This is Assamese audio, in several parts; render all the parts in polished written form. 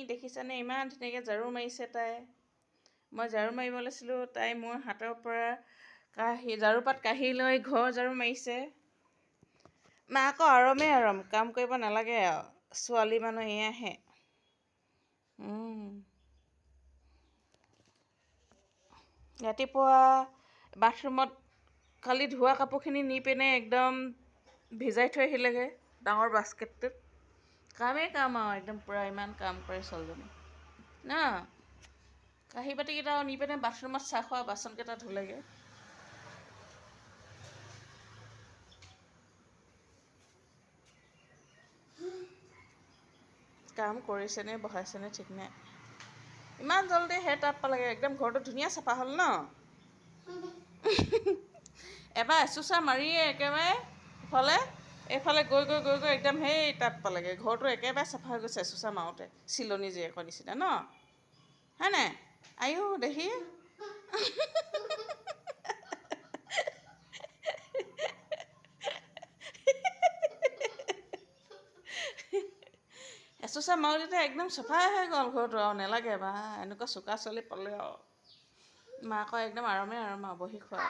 দেখিছানে ইমান ধুনীয়াকৈ ঝাৰু মাৰিছে তাই। মই ঝাৰু মাৰিব লৈছিলোঁ, তাই মোৰ হাতৰ পৰা ঝাৰুপাত কাঢ়ি লৈ ঘৰ ঝাৰু মাৰিছে। মাকৰ আৰামেই আৰাম, কাম কৰিব নালাগে আৰু, ছোৱালী মানুহ এয়াহে। ৰাতিপুৱা বাথৰুমত কালি ধোৱা কাপোৰখিনি নি পিনে একদম ভিজাই থৈ আহিলেগৈ ডাঙৰ বাস্কেটটোত। কামেই কাম আৰু একদম পূৰা ইমান কাম কৰে ছোৱালীজনী ন। কাঁহী বাতিকেইটাও নি পিনে বাথৰুমত চাহ খোৱা বাচনকেইটা ধুলেগৈ। কাম কৰিছেনে বহাইছেনে ঠিক নাই। ইমান জলদি সেই তাত পালেগৈ, একদম ঘৰটো ধুনীয়া চাফা হ'ল ন। এবাৰ এচোচা মাৰিয়ে একেবাৰে এইফালে গৈ একদম সেই তাত পালেগৈ। ঘৰটো একেবাৰে চাফা হৈ গৈছে এচোচা মাৰোঁতে, চিলনী জীয়েকৰ নিচিনা ন, হয় নাই? আইও দেহি এচোচা মাৰোঁতে একদম চাফাই হৈ গ'ল ঘৰটো আৰু নেলাগে বা এনেকুৱা চোকা ছোৱালী পালে আৰু। মাকৰ একদম আৰামেই আৰাম আৰু বহি খোৱা।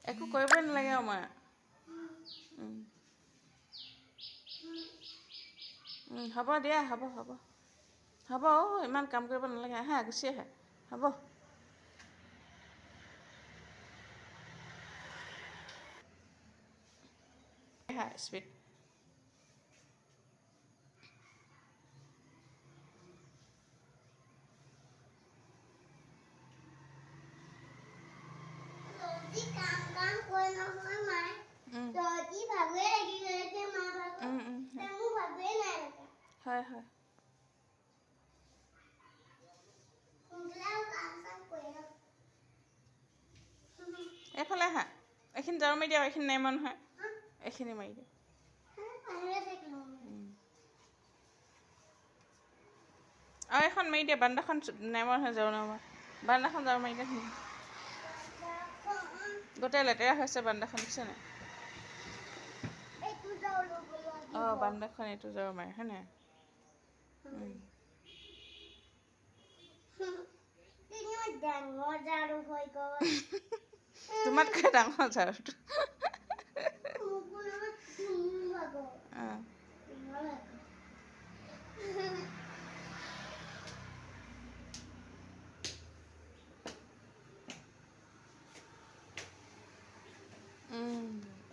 একো কৰিবই নালাগে আৰু মই। হ'ব দিয়া, হ'ব ইমান কাম কৰিব নালাগে, আহা গুচি আহা, হ'ব। আহা স্পীড। হয়। এইফালে আহা, এইখিনি ঝাৰু মাৰি দিয়া, এইখিনি নাই মৰা নহয়, এইখিনি মাৰি দিয়া। আৰু এখন মাৰি দিয়া, বাৰান্দাখন নাই মৰা নহয়, ঝাৰু নাই মৰা। বাৰান্দাখন ঝাৰু মাৰি দিয়া। গোটেই লেতেৰা হৈছে বাৰান্দাখন, দেখিছে নাই? বাৰান্দাখন এইটো ঝাৰু মাৰে, হয় নাই? তোমাতকৈ ডাঙৰ ঝাৰুটো।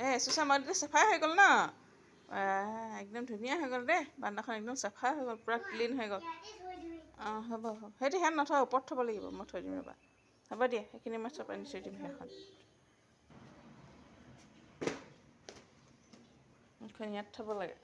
এচোচা মাৰোঁতে চাফাই হৈ গ'ল ন। একদম ধুনীয়া হৈ গ'ল দেই, বাৰান্দাখন একদম চাফা হৈ গ'ল, পূৰা ক্লিন হৈ গ'ল। হ'ব সেইটো হেন নথওঁ, ওপৰত থ'ব লাগিব, মই থৈ দিম ৰ'বা। হ'ব দিয়া, সেইখিনি মই চব আনি থৈ দিম সেইখন ইয়াত থ'ব লাগে।